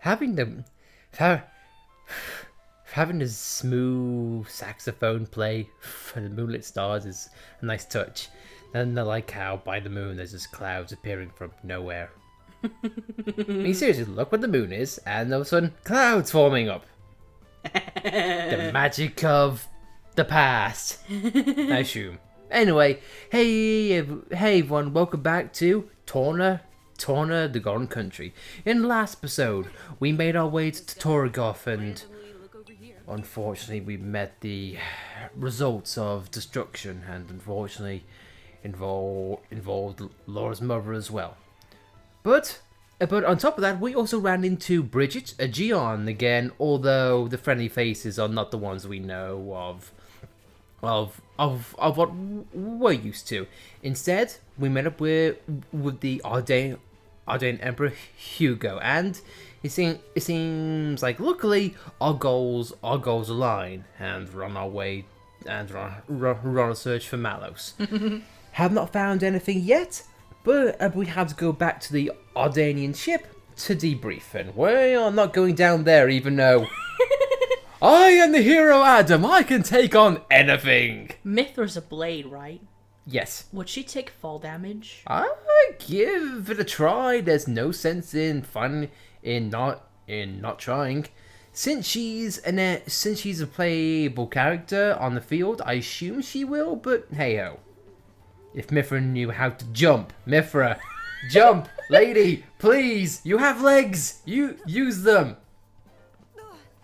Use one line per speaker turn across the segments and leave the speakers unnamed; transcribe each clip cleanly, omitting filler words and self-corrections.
having the ha- having the smooth saxophone play for the moonlit stars is a nice touch. And I like how by the moon there's just clouds appearing from nowhere. I mean, seriously, look what the moon is, and all of a sudden, clouds forming up. The magic of the past, I assume. Anyway, hey everyone, welcome back to Torna, the Golden Country. In the last episode, we made our way to Torgoth, and unfortunately we met the results of destruction, and unfortunately involved Lora's mother as well. But on top of that, we also ran into Bridget, a Gion again, although the friendly faces are not the ones we know of what we're used to. Instead, we met up with the Ardain Emperor Hugo, and it seems like luckily our goals align, and we're on our way and we're on a search for Malos. Have not found anything yet, but we have to go back to the Ardanian ship to debrief, and we are not going down there even though I am the hero Adam, I can take on anything!
Mithra's a blade, right?
Yes.
Would she take fall damage?
I give it a try, there's no sense in not trying. Since she's a playable character on the field, I assume she will, but hey ho. If Mithra knew how to jump, Mithra, jump, lady, please, you have legs, you use them.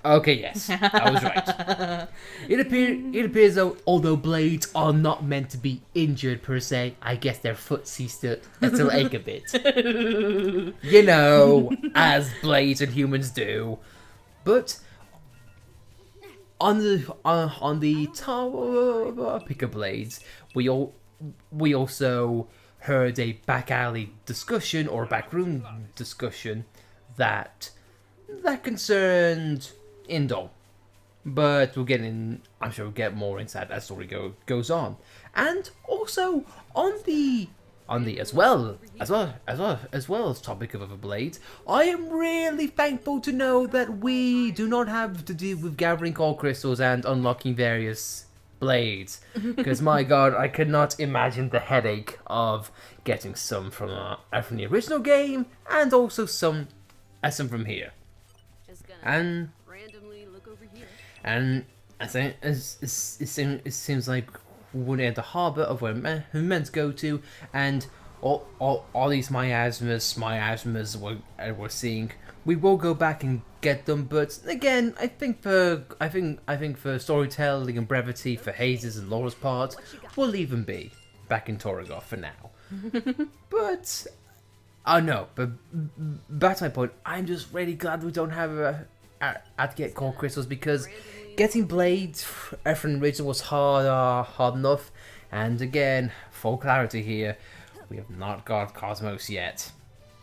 Okay, yes, I was right. It appears though, although blades are not meant to be injured per se, I guess their footsies still ache a bit. You know, as blades and humans do. But on the topic of blades, we also heard a back alley discussion or backroom discussion that concerned Indol, but I'm sure we'll get more insight as the story goes on, and also on the as well as topic of other blades. I am really thankful to know that we do not have to deal with gathering core crystals and unlocking various blades, because my god, I could not imagine the headache of getting some from the original game and also some from here. And I think it seems like we're near the harbour of where we're meant to go to, and all these miasmas we're seeing. We will go back and get them, but again, I think for storytelling and brevity for Hayes' and Laura's part, we'll leave them be back in Torgoth for now. But but back to my point, I'm just really glad we don't have to get core crystals, because getting blades from original was hard enough, and again, full clarity here, we have not got Cosmos yet.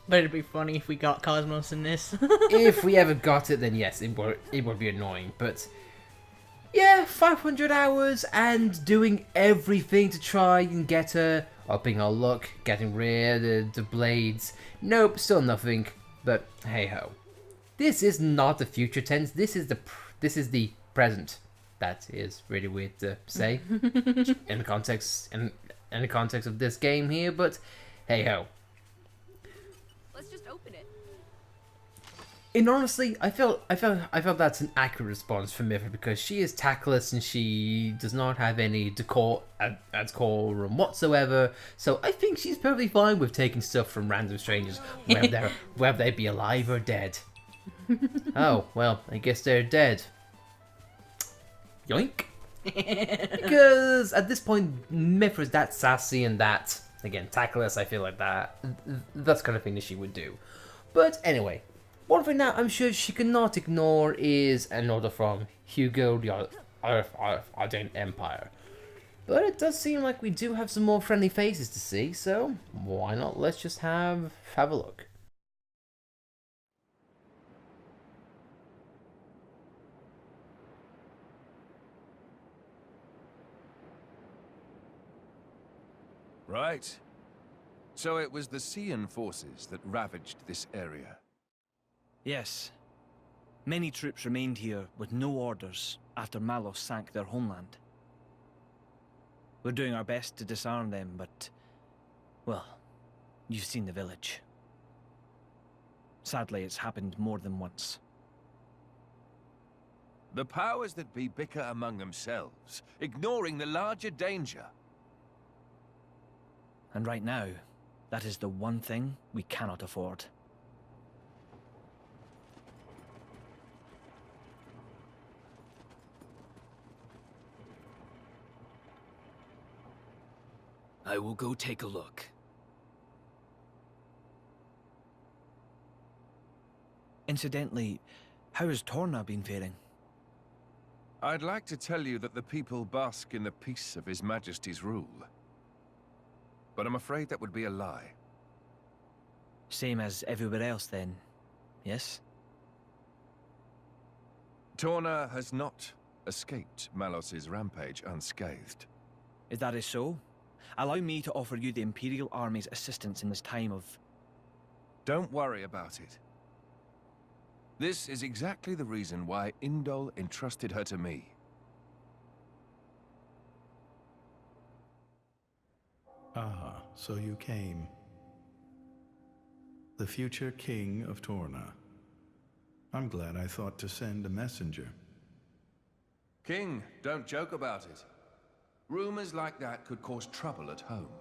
But it'd be funny if we got Cosmos in this.
If we ever got it, then yes, it would be annoying. But yeah, 500 hours and doing everything to try and get her, upping our luck, getting rid of the blades. Nope, still nothing. But hey ho, this is not the future tense. This is the present. That is really weird to say in the context of this game here. But hey ho.
Let's just open it.
And honestly, I felt that's an accurate response from Mithra, because she is tactless and she does not have any decorum whatsoever. So I think she's perfectly fine with taking stuff from random strangers, whether they be alive or dead. Oh well, I guess they're dead. Yoink. Because at this point, Mithra's that sassy and that, again, tactless. I feel like that's the kind of thing that she would do. But anyway, one thing that I'm sure she cannot ignore is an order from Hugo, the Ardanian Empire. But it does seem like we do have some more friendly faces to see, so why not? Let's just have a look.
Right. So it was the Cian forces that ravaged this area.
Yes, Many troops remained here with no orders after Malos sank their homeland. We're doing our best to disarm them, but... well, you've seen the village. Sadly, it's happened more than once.
The powers that be bicker among themselves, ignoring the larger danger.
And right now, that is the one thing we cannot afford.
I will go take a look.
Incidentally, how has Torna been faring?
I'd like to tell you that the people bask in the peace of His Majesty's rule. But I'm afraid that would be a lie.
Same as everywhere else then, yes?
Torna has not escaped Malos's rampage unscathed.
If that is so, allow me to offer you the Imperial Army's assistance in this time of...
Don't worry about it. This is exactly the reason why Indol entrusted her to me.
Ah, so you came. The future king of Torna. I'm glad I thought to send a messenger.
King, don't joke about it. Rumors like that could cause trouble at home.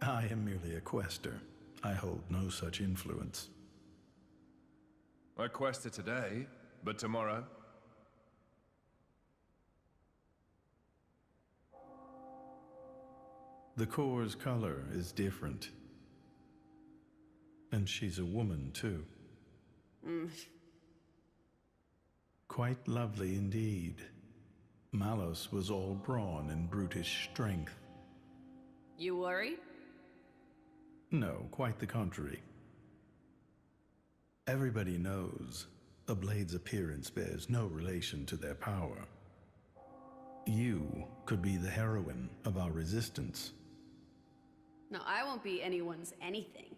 I am merely a quester. I hold no such influence.
I quested today, but tomorrow?
The core's color is different. And she's a woman, too. Quite lovely indeed. Malos was all brawn and brutish strength.
You worried?
No, quite the contrary. Everybody knows a blade's appearance bears no relation to their power. You could be the heroine of our resistance.
No, I won't be anyone's anything.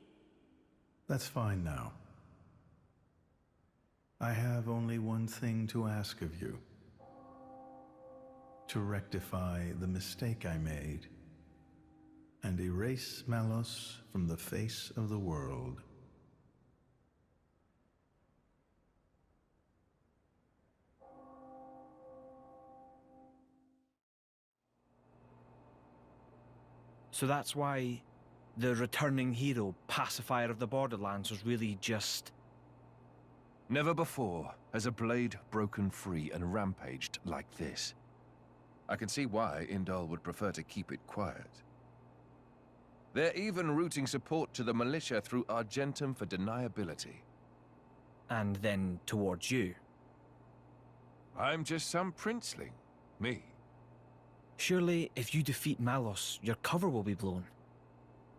That's fine now. I have only one thing to ask of you. To rectify the mistake I made and erase Malos from the face of the world.
So that's why the returning hero, pacifier of the Borderlands, was really just...
Never before has a blade broken free and rampaged like this. I can see why Indol would prefer to keep it quiet. They're even routing support to the militia through Argentum for deniability.
and then towards you.
I'm just some princeling. Me.
Surely, if you defeat Malos, your cover will be blown.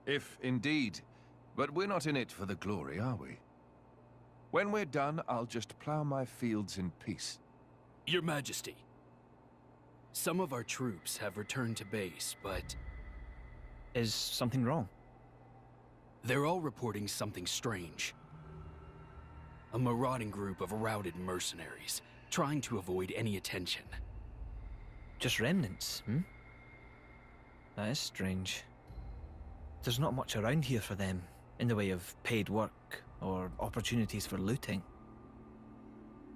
If indeed. But we're not in it for the glory, are we? When we're done, I'll just plow my fields in peace.
Your Majesty, some of our troops have returned to base, but
Is something wrong?
they're all reporting something strange. A marauding group of routed mercenaries, trying to avoid any attention.
Just remnants, hmm? That is strange. There's not much around here for them, in the way of paid work or opportunities for looting.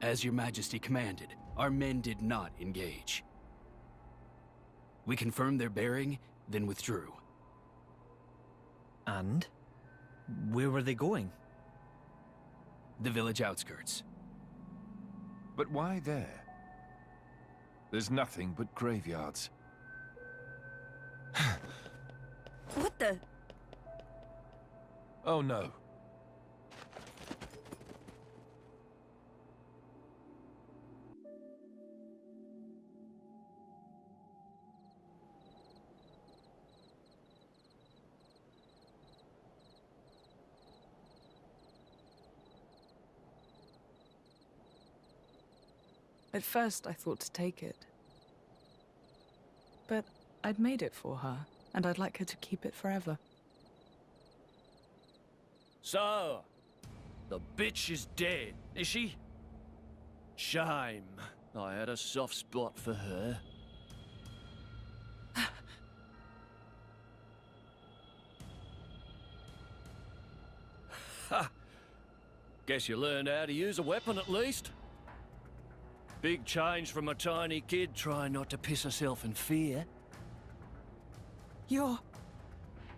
As your Majesty commanded, our men did not engage. We confirmed their bearing, then withdrew.
And? Where were they going?
The village outskirts.
But why there? There's nothing but graveyards.
What the?
Oh no.
At first, I thought to take it. But I'd made it for her, and I'd like her to keep it forever.
So, the bitch is dead, is she? Shame. I had a soft spot for her. Ha! Guess you learned how to use a weapon at least. Big change from a tiny kid trying not to piss herself in fear.
You're...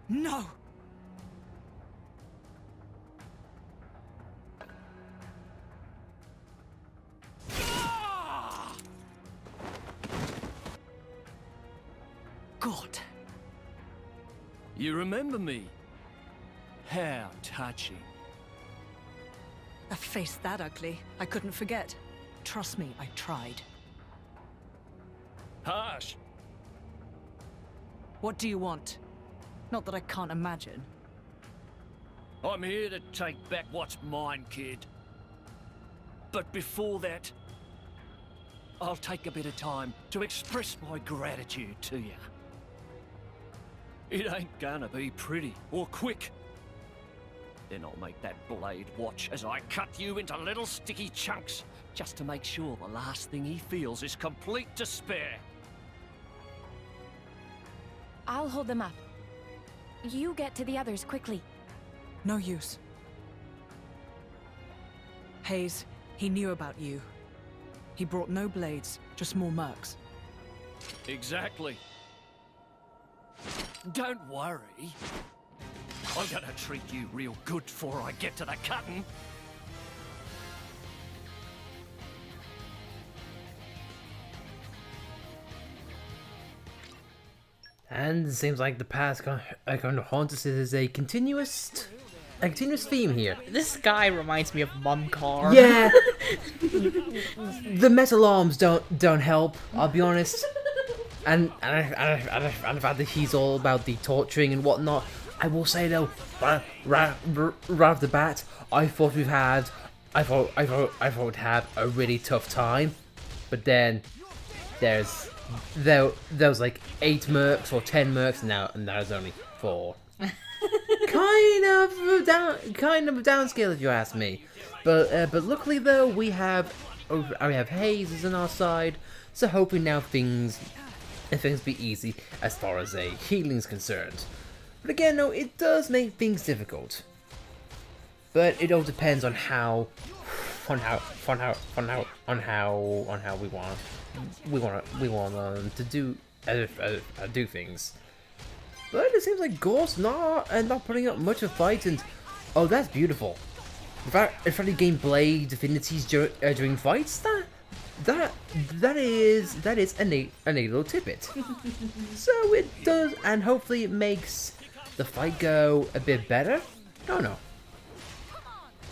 No! God.
You remember me? How touching.
A face that ugly, I couldn't forget. Trust me, I tried.
Harsh.
What do you want? Not that I can't imagine.
I'm here to take back what's mine, kid. But before that, I'll take a bit of time to express my gratitude to you. It ain't gonna be pretty or quick. Then I'll make that blade watch as I cut you into little sticky chunks, just to make sure the last thing he feels is complete despair.
I'll hold them up. You get to the others quickly.
No use. Hayes, he knew about you. He brought no blades, just more mercs.
Exactly. Don't worry. I'm gonna treat you real good before I get to the cutting.
And it seems like the past going to haunt us as a continuous theme here.
This guy reminds me of Mumkhar.
Yeah, the metal arms don't help. I'll be honest. And the fact that he's all about the torturing and whatnot. I will say though, right off the bat, I thought we'd have a really tough time, but then there was like 8 mercs or 10 mercs now, and there's only 4. kind of a downscale if you ask me. But luckily though we have Hayes on our side, so hoping now things be easy as far as a healing's concerned. But again, no, it does make things difficult. But it all depends on how we want to do things. But it seems like Gord's not putting up much of a fight, and oh, that's beautiful. In fact, you gain blade affinities during fights, that is a neat little tidbit. So it does, and hopefully it makes the fight go a bit better. No.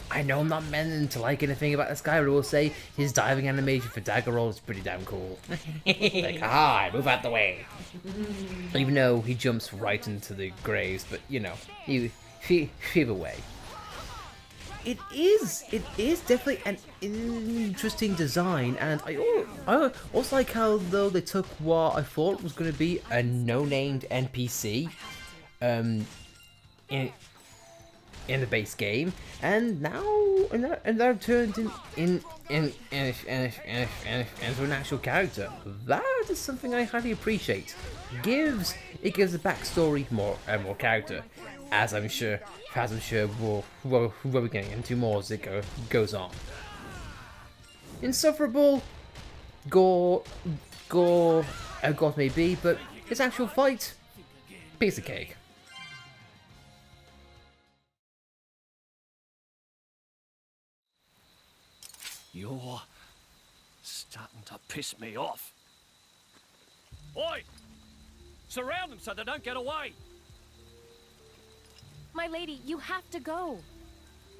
I know I'm not meant to like anything about this guy, but I will say his diving animation for dagger roll is pretty damn cool. Like, hi, move out the way. Even though he jumps right into the graves, but you know, either way. It is definitely an interesting design, and I also like how though they took what I thought was going to be a no-named NPC, in the base game, and now they're turned into an actual character. That is something I highly appreciate. It gives the backstory more character, as I'm sure we'll be getting into more as it goes on. Insufferable, Gord may be, but his actual fight, piece of cake.
You're starting to piss me off. Oi! Surround them so they don't get away!
My lady, you have to go.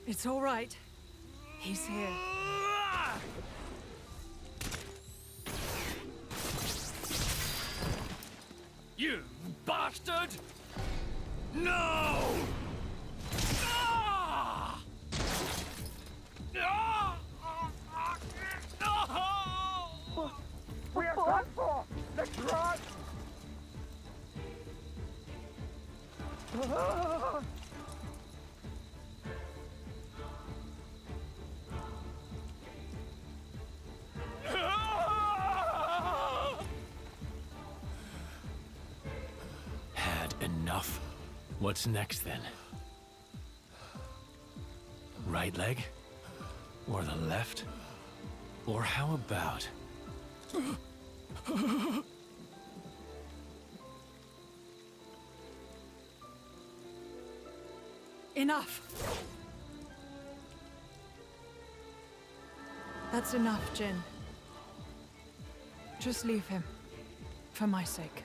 It's all right. He's here.
You bastard! No! Ah! Ah! No!
We are done for! Let's run!
What's next then? Right leg? Or the left? Or how about...
Enough! That's enough, Jin. Just leave him. For my sake.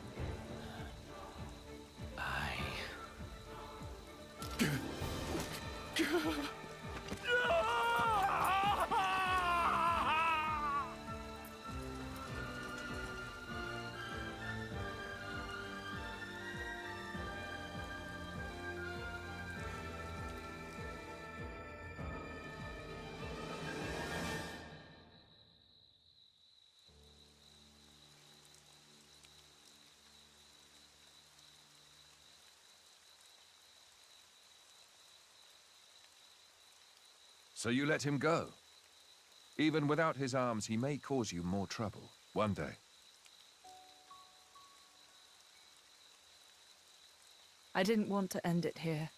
So you let him go? Even without his arms, he may cause you more trouble one day.
I didn't want to end it here.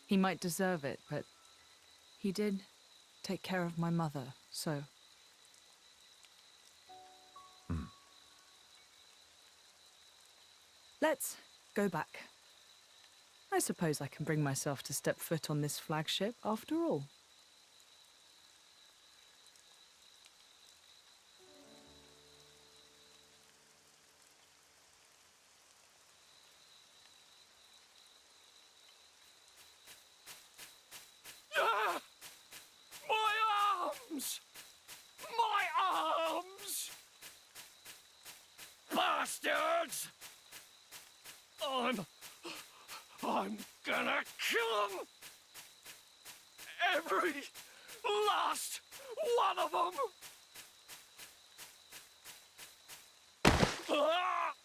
He might deserve it, but he did take care of my mother, so... Let's go back. I suppose I can bring myself to step foot on this flagship after all.
My arms! My arms! Bastards! I'm gonna kill them! Every last one of them! Ah!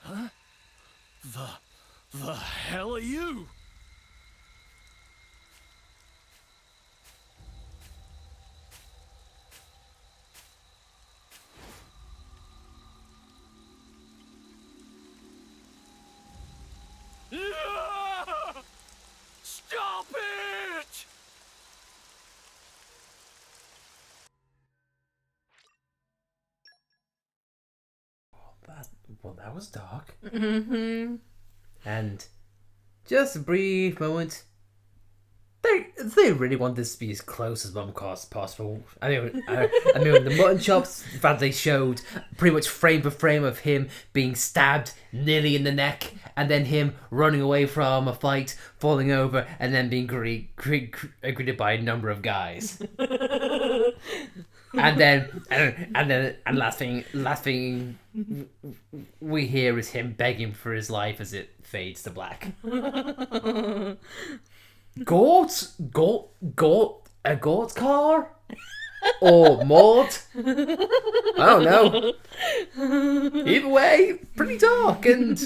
Huh? The hell are you? Stop it!
Well, that was dark.
Mm-hmm.
And just a brief moment. They really want this to be as close as Mumkhar as possible. I mean, the mutton chops that they showed, pretty much frame for frame of him being stabbed nearly in the neck, and then him running away from a fight, falling over, and then being greeted by a number of guys. and last thing we hear is him begging for his life as it fades to black. Gord's car? Or Maud? I don't know. Either way, pretty dark, and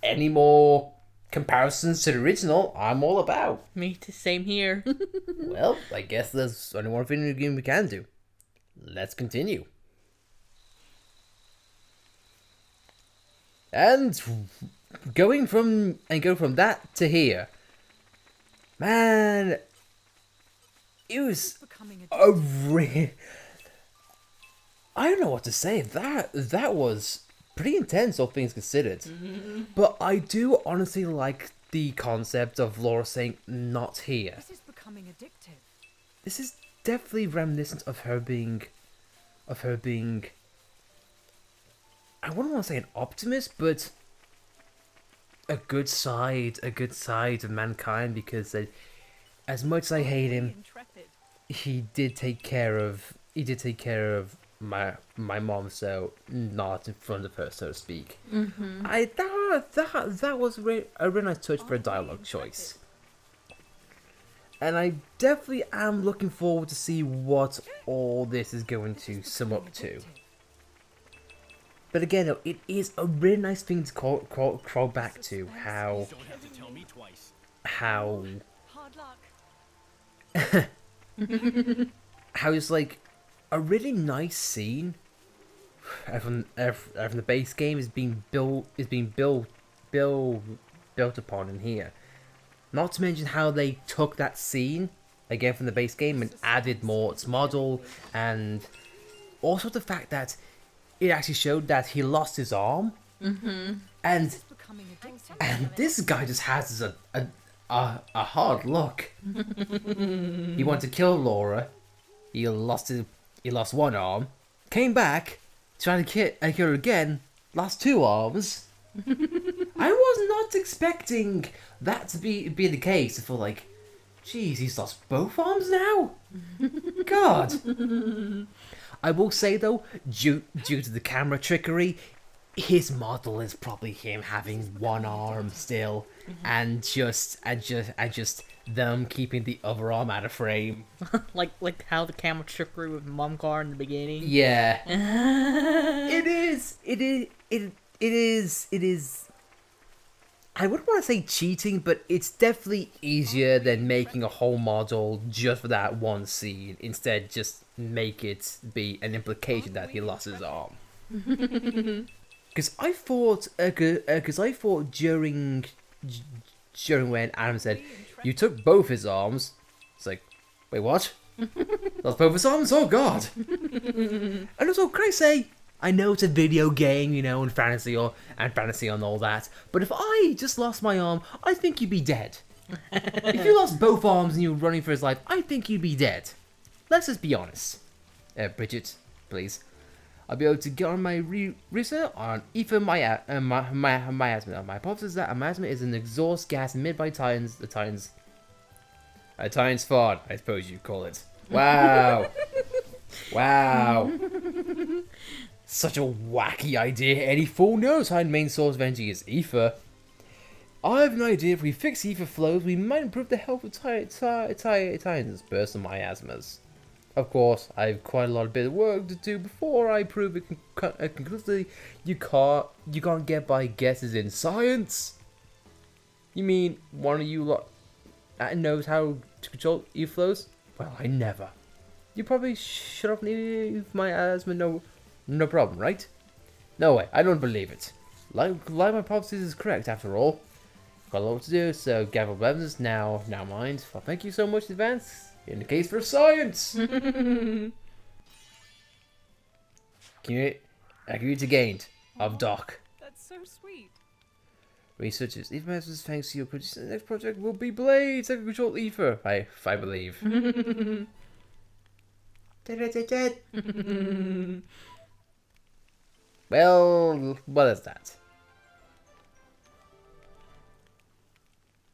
any more comparisons to the original, I'm all about.
Me too, same here.
Well, I guess there's only one video game we can do. Let's continue. And go from that to here. Man, it was a real... I don't know what to say. That was pretty intense, all things considered. Mm-hmm. But I do honestly like the concept of Lora saying, "Not here."
This is becoming addictive.
This is definitely reminiscent of her being... I wouldn't want to say an optimist, but a good side of mankind, because as much as I hate him, he did take care of my mom, so not in front of her, so to speak.
Mm-hmm.
That was a really nice touch for a dialogue choice, and I definitely am looking forward to see what all this is going to sum up to. But again, it is a really nice thing to crawl back to how how it's like a really nice scene from the base game is being built upon in here. Not to mention how they took that scene again from the base game and added more its model, and also the fact that it actually showed that he lost his arm, and this guy just has a hard look. He wanted to kill Lora. He lost one arm, came back, tried to kill her again, lost 2 arms. I was not expecting that to be the case. I feel like, geez, he's lost both arms now? God. I will say though, due to the camera trickery, his model is probably him having 1 arm still, and just them keeping the other arm out of frame.
like how the camera trickery with Mumkhar in the beginning.
Yeah. It is. I wouldn't want to say cheating, but it's definitely easier than making a whole model just for that one scene. Instead, just make it be an implication that he lost his arm. Because I thought during when Adam said, "You took both his arms," it's like, wait, what? Lost both his arms? Oh God! And also, can I say, I know it's a video game, you know, and fantasy and all that, but if I just lost my arm, I think you'd be dead. If you lost both arms and you were running for his life, I think you'd be dead. Let's just be honest. Bridget, please. I'll be able to get on my research on ether miasma. My hypothesis is that miasma is an exhaust gas emitted by Titans. The Titans. A Titan's fart, I suppose you call it. Wow. Wow. Such a wacky idea. Any fool knows how the main source of energy is ether. I have an idea. If we fix ether flows, we might improve the health of Titans' personal miasmas. Of course, I have quite a lot of bit of work to do before I prove it conclusively. You can't get by guesses in science. You mean one of you lot that knows how to control ether flows? Well, I never. You probably should have leave my asthma no problem, right? No way, I don't believe it. Like my hypothesis is correct after all. Got a lot to do, so gather evidence now mind. Well, thank you so much in advance. In the case for science. Accurate gained of Doc.
That's so sweet.
Researchers, ether methods thanks to your producer. The next project will be Blades. I can control ether. I believe. Well, what is that?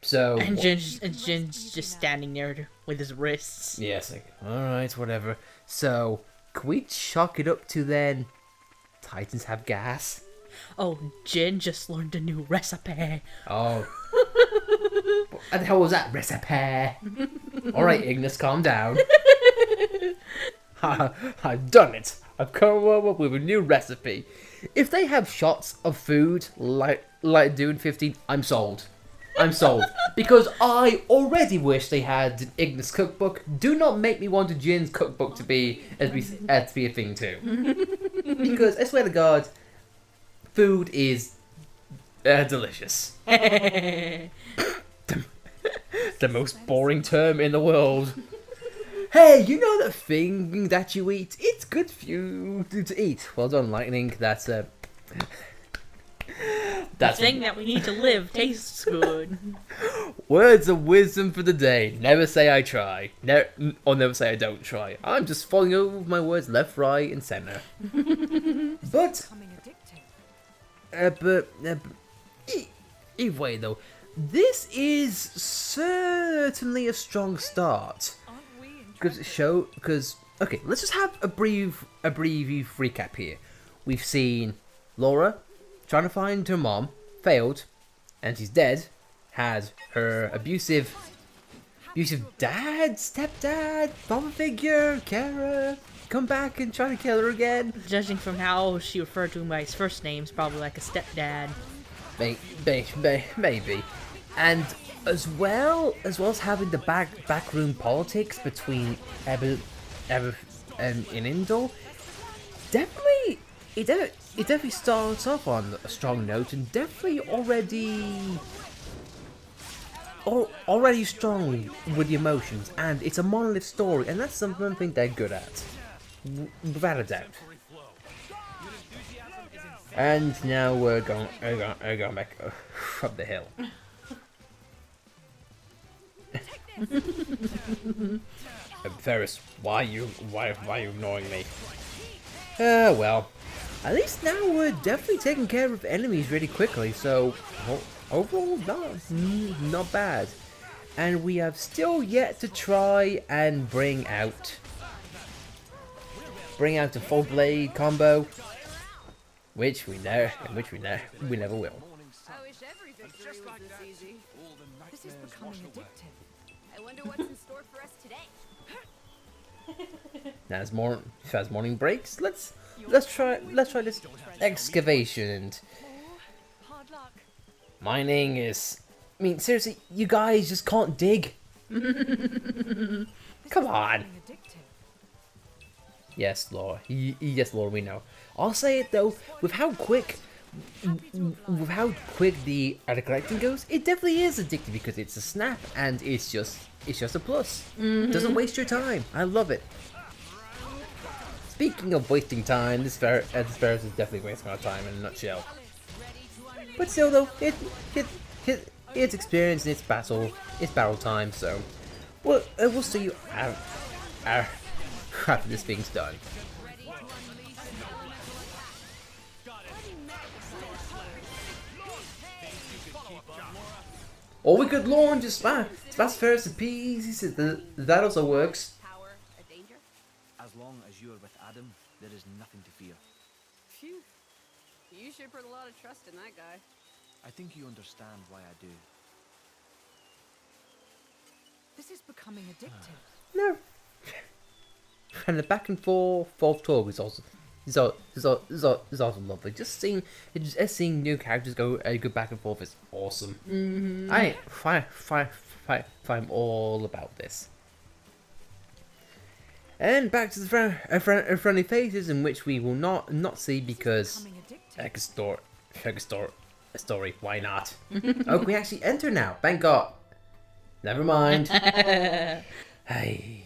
So
and Jin's just standing there with his wrists.
Yes, like, alright, whatever. So, can we chalk it up to then Titans have gas?
Oh, Jin just learned a new recipe.
Oh. What the hell was that recipe? Alright, Ignis, calm down. I've done it. I've come up with a new recipe. If they have shots of food like Dune 15, I'm sold. I'm sold. Because I already wish they had an Ignis cookbook. Do not make me want a Jin's cookbook to be a thing too. Because I swear to God, food is delicious. The most boring term in the world. Hey, you know that thing that you eat? It's good for you to eat. Well done, Lightning. That's
the thing that we need to live tastes good.
Words of wisdom for the day. Never say I try. Never say I don't try. I'm just falling over with my words left, right, and center. But either way though, this is certainly a strong start. Because okay, let's just have a brief recap here. We've seen Lora trying to find her mom, failed, and she's dead. Had her abusive dad, stepdad, father figure, carer, come back and try to kill her again?
Judging from how she referred to him by his first name, it's probably like a stepdad.
Maybe. And as well as having the backroom politics between Ever and Indal, it definitely starts off on a strong note and definitely already strong with the emotions, and it's a monolith story, and that's something they're good at, without a doubt. And now we're going back up the hill. Ferris, why are you ignoring me? Well, at least now we're definitely taking care of enemies really quickly, so overall not bad. And we have still yet to try and bring out the full blade combo, which we never will.
I wish every victory was this easy.
This is becoming addictive.
I wonder what's in store for us today.
Now as morning breaks, let's try this excavation and mining is. I mean, seriously, you guys just can't dig. Come on. Yes, Lora. Yes, Lora, we know. I'll say it though, with how quick the collecting goes, it definitely is addictive because it's a snap and it's just a plus. Doesn't waste your time. I love it. Speaking of wasting time, this Ferris is definitely wasting our time in a nutshell. But still though, it's experience and it's battle time, so we'll see you after this thing's done. Or we could launch a smash Ferris to pieces. That also works.
As long as you are with Adam, there is nothing to fear.
Phew. You sure put a lot of trust in that guy.
I think you understand why I do.
This is becoming addictive.
No. And the back and forth talk is also lovely. Just seeing new characters go back and forth is awesome. I'm all about this. And back to the friendly faces, in which we will not see because a story. Why not? Oh, we actually enter now. Thank God. Never mind. Hey.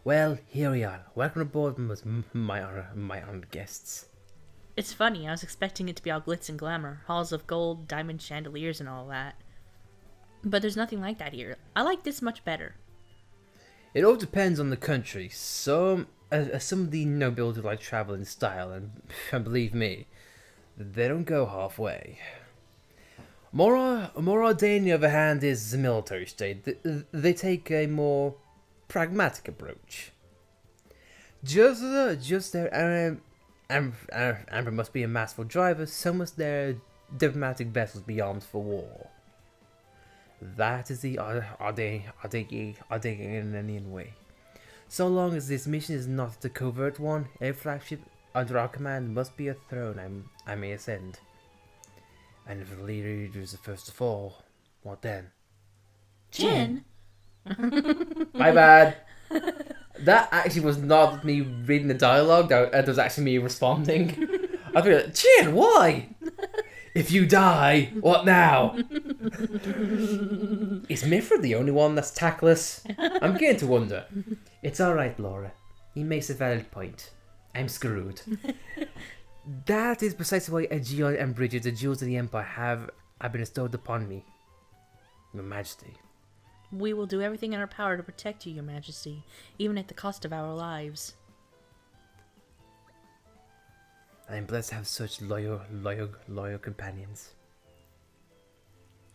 Well, here we are. Welcome aboard, my honored guests.
It's funny, I was expecting it to be all glitz and glamour, halls of gold, diamond chandeliers and all that. But there's nothing like that here. I like this much better.
It all depends on the country. Some of the nobility like travel in style, and believe me, they don't go halfway. Mora, on the other hand, is a military state. They take a more pragmatic approach. Just their Amber must be a masterful driver, so must their diplomatic vessels be armed for war. That is the Ardenian way. So long as this mission is not the covert one, a flagship under our command must be a throne I may ascend. And if the leader is the first to fall, what then?
Jin?
My bad. That actually was not me reading the dialogue, that was actually me responding. I feel like, Jin, why? If you die, what now? Is Mifra the only one that's tactless? I'm beginning to wonder. It's alright, Lora. He makes a valid point. I'm screwed. That is precisely why Aegeon and Bridget, the jewels of the Empire, have been bestowed upon me. Your Majesty.
We will do everything in our power to protect you, Your Majesty, even at the cost of our lives.
I am blessed to have such loyal companions.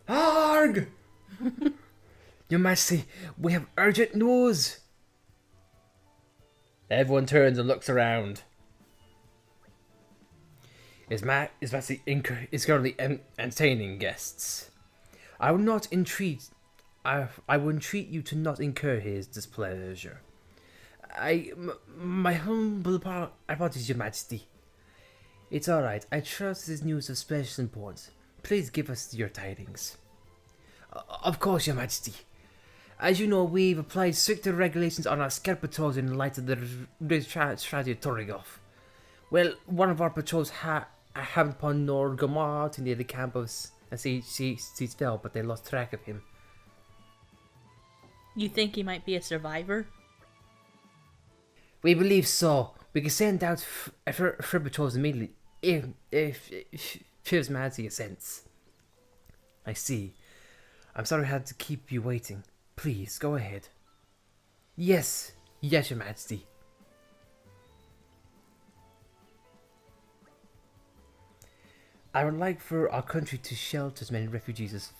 Arg! Your Majesty, we have urgent news! Everyone turns and looks around. His Majesty is currently entertaining guests. I will entreat you to not incur his displeasure. My humble apologies, Your Majesty. It's alright. I trust this news of special importance. Please give us your tidings. Of course, Your Majesty. As you know, we've applied stricter regulations on our scout patrols in light of the tragedy of Torna. Well, one of our patrols happened upon Norgamart near the camp of Seasfell, but they lost track of him.
You think he might be a survivor?
We believe so. We can send out for patrols immediately if His Majesty assents. I see. I'm sorry I had to keep you waiting. Please, go ahead. Yes, Your Majesty. I would like for our country to shelter as many refugees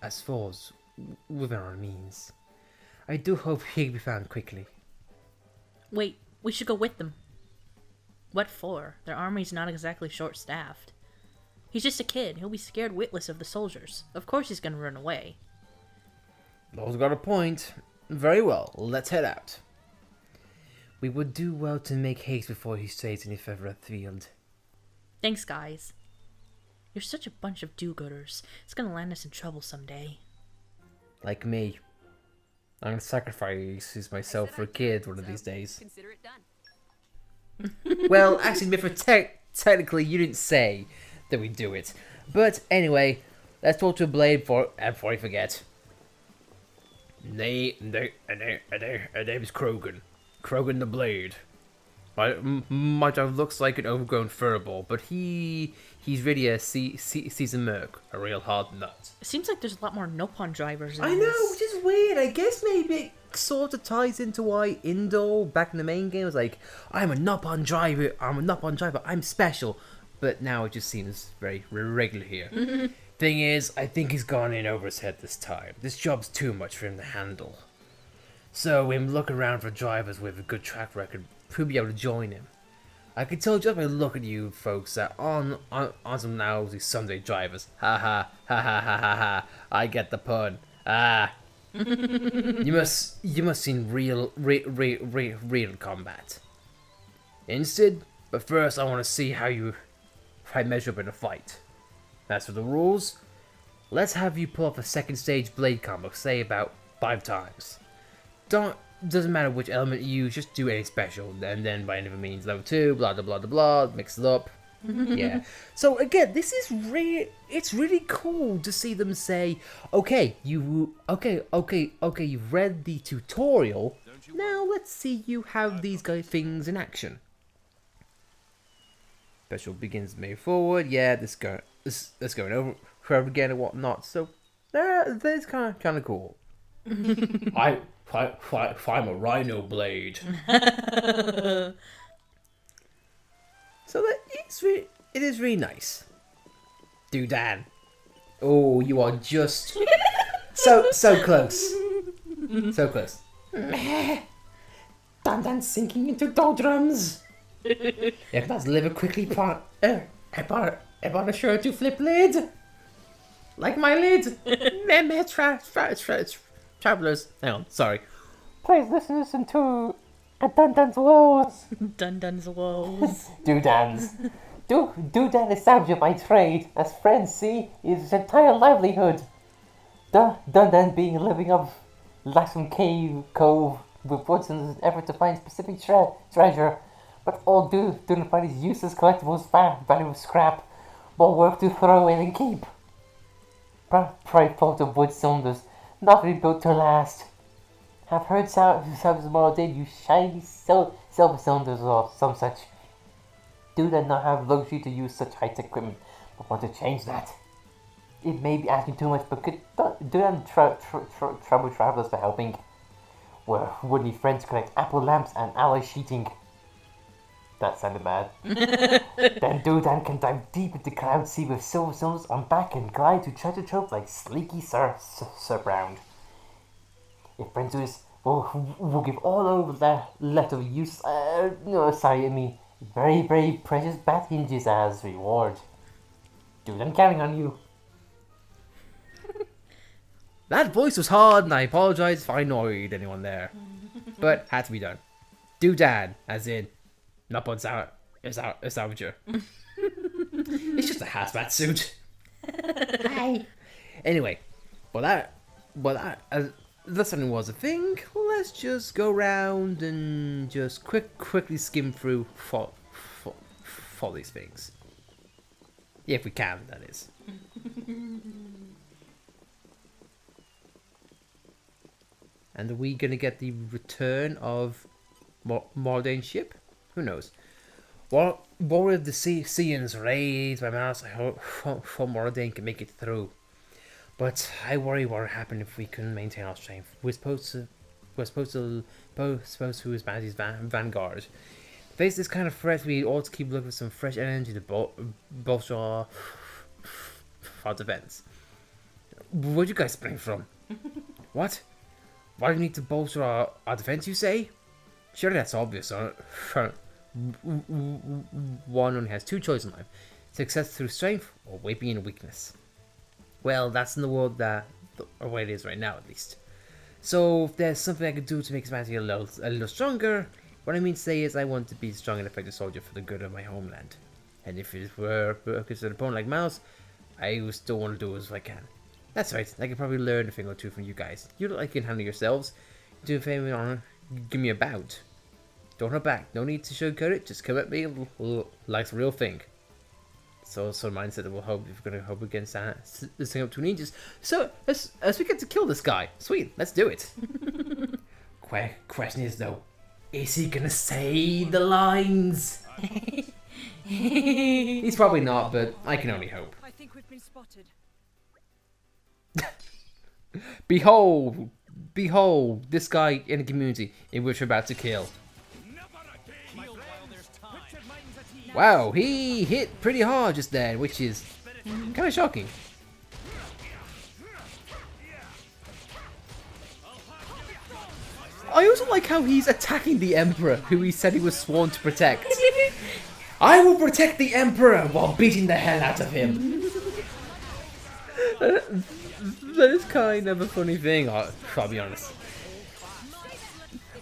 as falls within our means. I do hope he can be found quickly.
Wait, we should go with them. What for? Their army's not exactly short-staffed. He's just a kid. He'll be scared witless of the soldiers. Of course he's gonna run away.
Low's got a point. Very well, let's head out. We would do well to make haste before he strays any further afield.
Thanks, guys. You're such a bunch of do-gooders. It's gonna land us in trouble someday.
Like me. I'm gonna sacrifice myself for a kid one of these days.
Consider it done.
Well, actually, Mithra, technically you didn't say that we do it. But anyway, let's talk to Blade before I forget. Name's Krogan. Krogan the Blade. My dog looks like an overgrown furball, but he's really a seasoned merc, a real hard nut.
It seems like there's a lot more Nopon drivers in
I know,
this.
which is weird. I guess maybe it sort of ties into why Indol back in the main game was like, I'm a Nopon driver, I'm special. But now it just seems very regular here. Thing is, I think he's gone in over his head this time. This job's too much for him to handle. So when we look around for drivers with a good track record, who'll be able to join him? I can tell just by looking at you folks that on some lousy Sunday drivers. Ha ha ha ha ha ha ha. I get the pun. Ah. you must seen real combat. Instead, but first I want to see how I measure up in a fight. As for the rules, let's have you pull off a second stage blade combo, say about 5 times. Doesn't matter which element you use, just do any special, and then by any means level 2, blah blah blah blah blah, mix it up. Yeah. So again, this is it's really cool to see them say, okay, you've read the tutorial, now let's see you have these things in action. Special begins to move forward, yeah, this going over again and whatnot, so that's kind of cool. I'm a rhino blade. So it is really nice. Dudan. Oh, you are just so close. So close. Dudan sinking into doldrums. If that's liver quickly part about a sure to flip lid. Like my lid. Travelers. Hang on, sorry. Please listen to Dundan's woes.
Dundan's woes.
Dudans. Dudan is savage by trade, as friends see, is his entire livelihood. Dundan being living up Laxum Cove with woods in his effort to find specific treasure, but all do to find his useless collectibles valuable scrap, more work to throw away than keep. Pride fault of wood cylinders, not really built to last. Have heard Salvage Model did use shiny silver cylinders or some such. Do they not have luxury to use such high-tech equipment, but want to change that? It may be asking too much, but do them trouble travelers for helping? Where would need friends collect apple lamps and alloy sheeting? That sounded bad. Then Dudan can dive deep into cloud sea with silver cylinders on back and glide to treasure trove like sleeky Sir Brown. If friends do this, we'll give all over the leftover use. Very, very precious bat hinges as reward. Dude, I'm counting on you. That voice was hard, and I apologize if I annoyed anyone there. But had to be done. Doodad, as in, not but a salvager. It's just a hazmat suit. Hi. Anyway, that certainly was a thing. Let's just go around and just quickly skim through for these things. If we can, that is. And are we gonna get the return of Mordane's ship? Who knows? What if the Seans raid my mouse? I hope Mordane can make it through. But I worry what would happen if we couldn't maintain our strength. We're supposed to who is Humanity vanguard. Face this kind of threat, we ought to keep looking for some fresh energy to bolster our defense. Where'd you guys spring from? What? Why do we need to bolster our defense, you say? Surely that's obvious. One only has two choices in life. Success through strength or weeping in weakness. Well, that's in the world the way it is right now, at least. So, if there's something I could do to make humanity a little stronger, what I mean to say is I want to be a strong and effective soldier for the good of my homeland. And if it were against an opponent like Mouse, I still want to do as I can. That's right, I could probably learn a thing or two from you guys. You look like you can handle yourselves. Do a favor honor, give me a bout. Don't hold back, no need to sugarcoat it, just come at me like the real thing. So mindset that we'll hope if we're gonna hope against this thing up to ninjas. So as we get to kill this guy. Sweet, let's do it. Question is though, is he gonna say the lines? He's probably not, but I can only hope.
I think we've been spotted.
Behold, this guy in the community in which we're about to kill. Wow, he hit pretty hard just then, which is kind of shocking. I also like how he's attacking the Emperor, who he said he was sworn to protect. I will protect the Emperor while beating the hell out of him. That is kind of a funny thing, I'll be honest.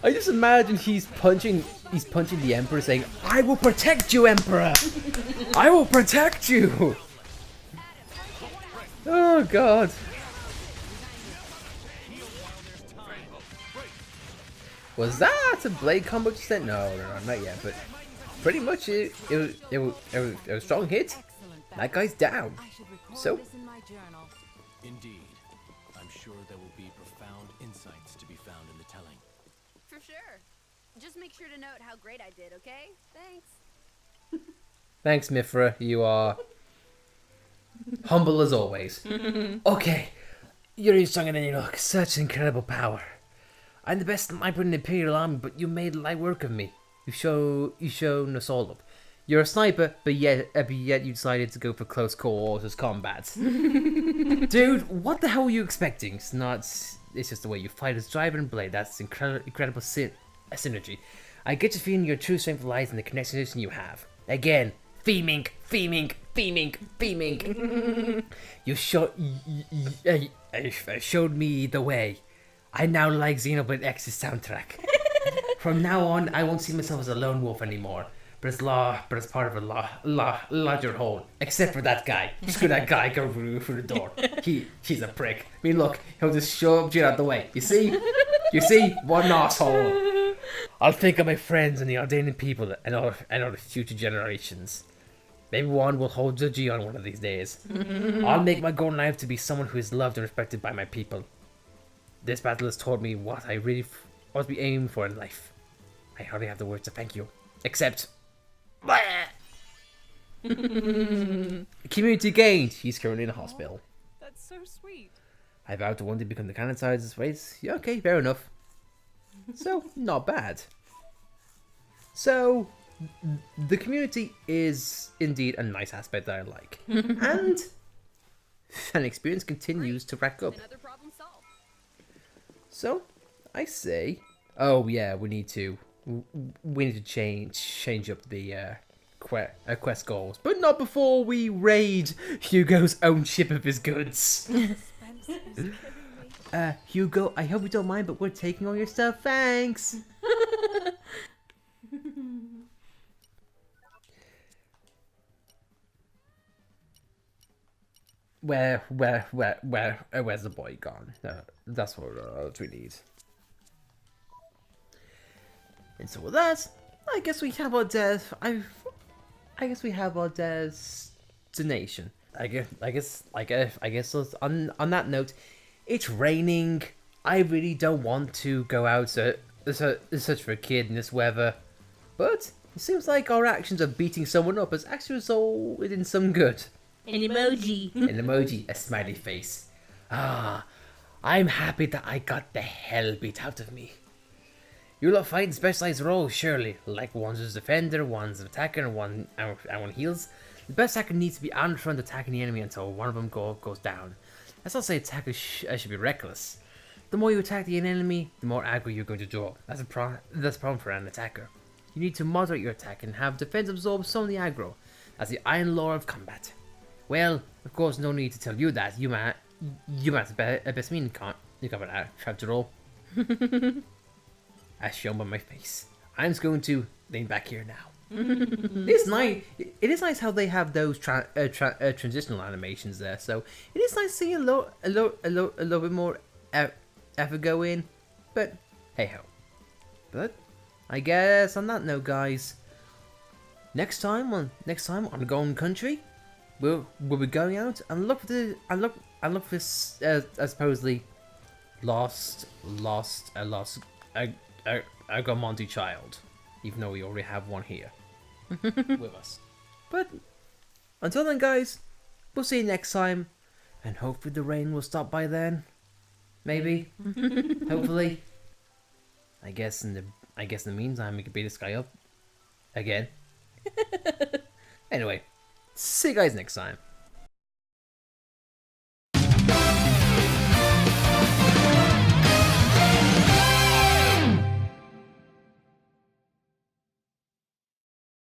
I just imagine he's punching the Emperor saying, I will protect you, Emperor! I will protect you! Oh god. Was that a blade combo just then? No, not yet, but pretty much it was a strong hit. That guy's down. So
indeed, I'm sure there will be profound insights to be found in the telling.
For sure. Just make sure to note how great I did, okay? Thanks.
Thanks, Mithra. You are humble as always. Okay, you're even stronger than you look. Such incredible power. I'm the best sniper in the Imperial Army, but you made light work of me. You've shown us all up. You're a sniper, but yet you decided to go for close quarters combat. Dude, what the hell were you expecting? It's just the way you fight as driver and blade. That's incredible synergy. I get your feeling your true strength lies in the connection you have. Again, theming. You showed me the way. I now like Xenoblade X's soundtrack. From now on, I won't see myself as a lone wolf anymore. But it's part of a larger whole. Except for that guy. Screw that guy, go through the door. He's a prick. I mean, look, he'll just shove you out the way. You see? What an asshole. I'll think of my friends and the ordaining people and all the future generations. Maybe one will hold G on one of these days. I'll make my goal in life to be someone who is loved and respected by my people. This battle has taught me what I really ought to be aiming for in life. I hardly have the words to thank you. Except... Community gained. He's currently in a hospital.
That's so sweet.
I vowed to one day become the canon side of this race. Yeah, okay, fair enough. So, not bad. So, the community is indeed a nice aspect that I like. And fan experience continues to rack up.
Another problem solved.
So, I say... Oh yeah, we need to change up the quest goals, but not before we raid Hugo's own ship of his goods. Hugo, I hope you don't mind, but we're taking all your stuff. Thanks. where's the boy gone? That's what we need. And so with that, I guess we have our I guess we have our destination. I guess on that note, it's raining. I really don't want to go out to search for a kid in this weather, but it seems like our actions of beating someone up has actually resulted in some good.
An emoji.
An emoji, a smiley face. Ah, I'm happy that I got the hell beat out of me. You lot fight in specialized roles, surely. Like one's a defender, one's an attacker, and one heals. The best attacker needs to be on front attacking the enemy until one of them goes down. Let's not say attackers should be reckless. The more you attack the enemy, the more aggro you're going to draw. That's a problem for an attacker. You need to moderate your attack and have defense absorb some of the aggro. That's the iron law of combat. Well, of course, no need to tell you that. You might have the best me in combat after all. As shown by my face. I'm just going to lean back here now. It's nice. It is nice how they have those transitional animations there. So it is nice seeing a little bit more effort go in. But hey ho. But I guess on that note, guys, next time on the Golden Country, we'll be going out and look for this supposedly lost Agramonte child, even though we already have one here with us. But until then, guys, we'll see you next time, and hopefully the rain will stop by then. Maybe, hopefully. I guess in the meantime, we could beat this guy up again. Anyway, see you guys next time.